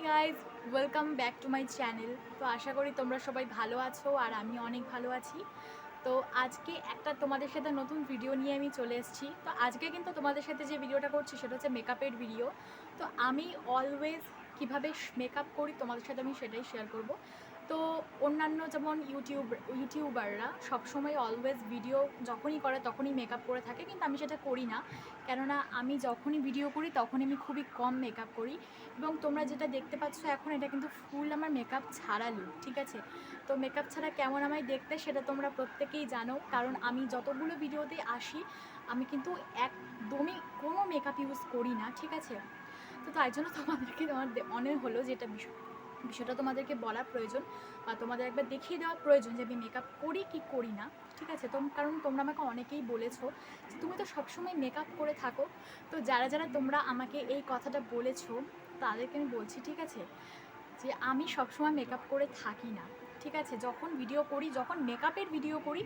Guys, welcome back to my channel. তো আশা করি তোমরা সবাই ভালো আছো আর আমি অনেক ভালো আছি। তো আজকে একটা তোমাদের সাথে নতুন ভিডিও নিয়ে আমি চলে এসেছি। তো আজকে কিন্তু তোমাদের সাথে যে ভিডিওটা করছি সেটা হচ্ছে মেকআপের ভিডিও। তো আমি অলওয়েজ কীভাবে মেকআপ করি তোমাদের সাথে আমি সেটাই শেয়ার করব। তো অন্যান্য যেমন ইউটিউবাররা সবসময় অলওয়েজ ভিডিও যখনই করে তখনই মেকআপ করে থাকে, কিন্তু আমি সেটা করি না। কেননা আমি যখনই ভিডিও করি তখনই আমি খুবই কম মেকআপ করি, এবং তোমরা যেটা দেখতে পাচ্ছ এখন এটা কিন্তু ফুল আমার মেকআপ ছাড়া লুক, ঠিক আছে? তো মেকআপ ছাড়া কেমন আমায় দেখতে সেটা তোমরা প্রত্যেকেই জানো, কারণ আমি যতগুলো ভিডিওতে আসি আমি কিন্তু একদমই কোনো মেকআপ ইউজ করি না, ঠিক আছে? তো তাই জন্য তোমাদেরকে আমার মনে হলো যে এটা বিষয়টা তোমাদেরকে বলা প্রয়োজন বা তোমাদের একবার দেখিয়ে দেওয়া প্রয়োজন যে আমি মেকআপ করি কি করি না, ঠিক আছে? কারণ তোমরা আমাকে অনেকেই বলেছো যে তুমি তো সবসময় মেকআপ করে থাকো। তো যারা যারা তোমরা আমাকে এই কথাটা বলেছো তাদেরকে আমি বলছি, ঠিক আছে, যে আমি সবসময় মেকআপ করে থাকি না, ঠিক আছে? যখন ভিডিও করি, যখন মেকআপের ভিডিও করি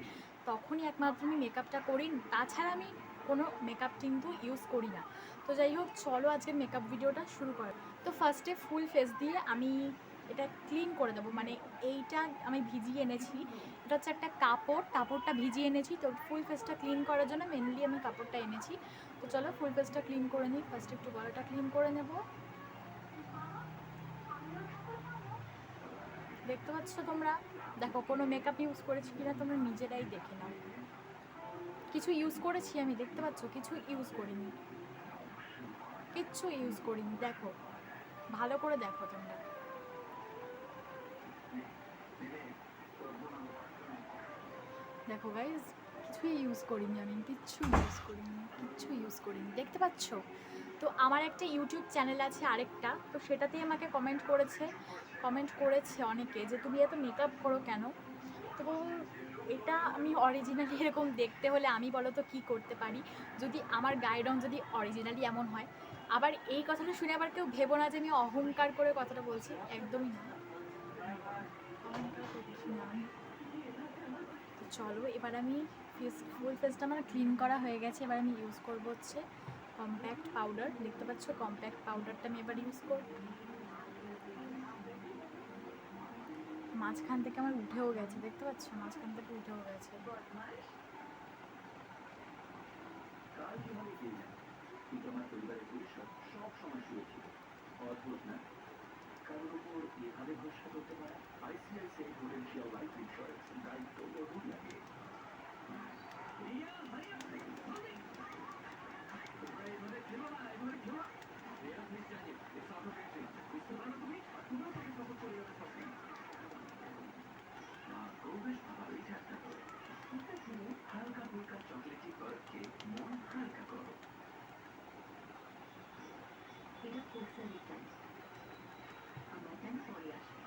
তখনই একমাত্র আমি মেকআপটা করি, তাছাড়া আমি কোনো মেকআপ কিন্তু ইউজ করি না। তো যাই হোক, চলো আজকে মেকআপ ভিডিওটা শুরু কর। তো ফার্স্টে ফুল ফেস দিয়ে আমি এটা ক্লিন করে দেবো, মানে এইটা আমি ভিজিয়ে এনেছি, এটা হচ্ছে একটা কাপড়টা ভিজিয়ে এনেছি। তো ফুল ফেসটা ক্লিন করার জন্য মেনলি আমি কাপড়টা এনেছি। তো চলো ফুল ফেসটা ক্লিন করে নিই। ফার্স্টে একটু গলাটা ক্লিন করে নেব। দেখতে পাচ্ছ তোমরা, দেখো কোনো মেকআপ ইউজ করেছি কিনা তোমরা নিজেরাই দেখে নাও। কিছু ইউজ করেছি আমি, দেখতে পাচ্ছ? কিছু ইউজ করিনি, কিচ্ছু ইউজ করিনি। দেখো, ভালো করে দেখো তোমরা। দেখো গাইজ, কিছুই ইউজ করিনি আমি, কিচ্ছু ইউজ করিনি, দেখতে পাচ্ছ? তো আমার একটা ইউটিউব চ্যানেল আছে আরেকটা, তো সেটাতেই আমাকে কমেন্ট করেছে অনেকে যে তুমি এত মেকআপ করো কেন। তো এটা আমি অরিজিনালি এরকম দেখতে হলে আমি বলো তো কী করতে পারি, যদি আমার গায়ের রঙ যদি অরিজিনালি এমন হয়। আবার এই কথাটা শুনে আবার কেউ ভেবো না যে আমি অহংকার করে কথাটা বলছি, একদমই না, অহংকার করছি না আমি। তো চলো এবার আমি ফুল ফেসটা আমার ক্লিন করা হয়ে গেছে, এবার আমি ইউজ করবো হচ্ছে কম্প্যাক্ট পাউডার। দেখতে পাচ্ছ কম্প্যাক্ট পাউডারটা আমি এবার ইউজ করব। মাঝখান থেকে আমার উঠেও গেছে, দেখতে পাচ্ছ? মাঝখান থেকে উঠেও গেছে। কারোর উপর এভাবে ভরসা করতে পারা? আইসিআইসিআই প্রুডেন্সিয়াল লাইফ ইন্স্যুরেন্স, দায়িত্ব বহু লাগে। হালকা ফুলকা চকলেটি বার্থকে মন হালকা করো। এটা পোস্টার রিটার্ন আমরা কেন পরে আসি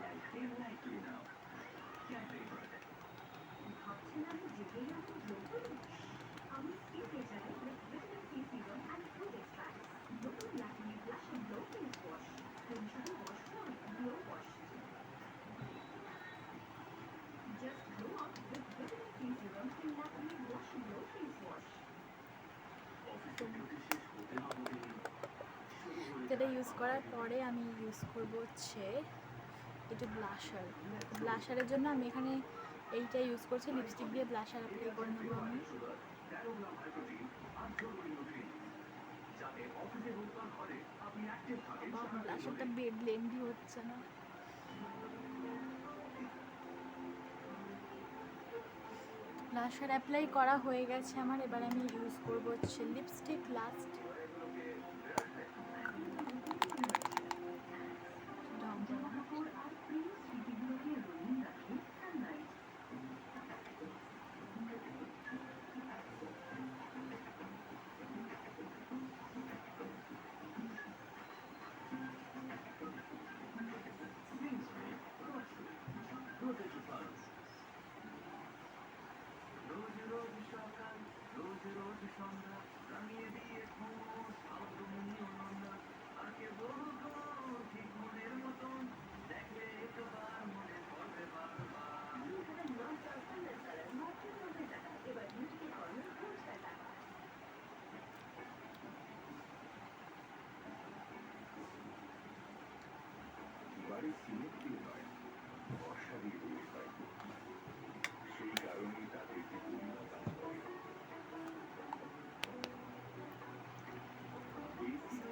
লাইফে লাইফলি নাও ক্যাফে বার্থ। ভাবছেন আমি যেতেই এরকম নতুন আমি স্কিনকে চাই with vitamin C serum and fruit extracts. নতুন Lakme blush and glow face wash, কোন শুধু ওয়াশ নয়, glow wash. Just glow up with vitamin C serum and Lakme blush and glow face wash. এটা ইউজ করার পরে আমি ইউজ করবো হচ্ছে একটু ব্লাশারের জন্য আমি এখানে এইটা ইউজ করছি, লিপস্টিক দিয়ে ব্লাশার অ্যাপ্লাই করে নেবো আমি। ব্লাশারটা ব্লেন্ডই হচ্ছে না। ব্লাশার অ্যাপ্লাই করা হয়ে গেছে আমার, এবার আমি ইউজ করবো হচ্ছে লিপস্টিক লাস্ট।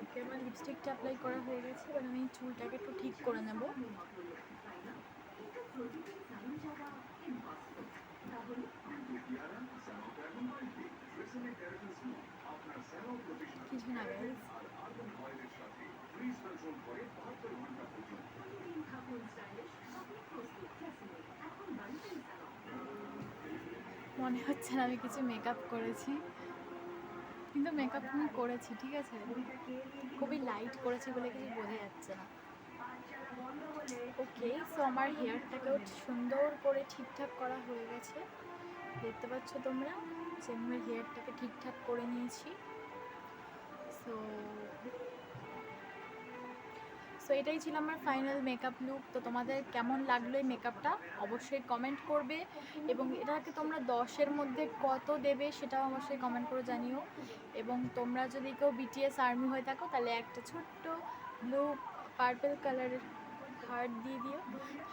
ওকে, আমার লিপস্টিকটা অ্যাপ্লাই করা হয়ে গেছে, এবার আমি চুলটাকে একটু ঠিক করে নেব। কিছু না গাইস, মনে হচ্ছে না আমি কিছু মেকআপ করেছি, কিন্তু মেকআপ আমি করেছি, ঠিক আছে, খুবই লাইট করেছি বলে কিছু বোঝা যাচ্ছে না। ওকে, সো আমার হেয়ারটাকেও সুন্দর করে ঠিকঠাক করা হয়ে গেছে, দেখতে পাচ্ছ তোমরা যে আমার হেয়ারটাকে ঠিকঠাক করে নিয়েছি। সো সো এটাই ছিল আমার ফাইনাল মেকআপ লুক। তো তোমাদের কেমন লাগলো এই মেকআপটা অবশ্যই কমেন্ট করবে, এবং এটাকে তোমরা 10-এর মধ্যে কত দেবে সেটাও অবশ্যই কমেন্ট করে জানিও। এবং তোমরা যদি কেউ বিটিএস আর্মি হয়ে থাকো তাহলে একটা ছোট্ট ব্লু পার্পল কালারের হার্ট দিয়ে দিও,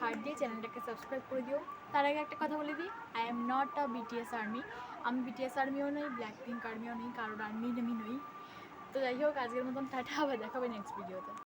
হার্ট দিয়ে চ্যানেলটাকে সাবস্ক্রাইব করে দিও। তার আগে একটা কথা বলে দিই, I am not a BTS army. আমি বিটিএস আর্মিও নই, ব্ল্যাক পিঙ্ক আর্মিও নই, কারোর আর্মি আমি নই। তো যাই হোক, আজকের মতন টাটা, আবার দেখাবে নেক্সট ভিডিওতে।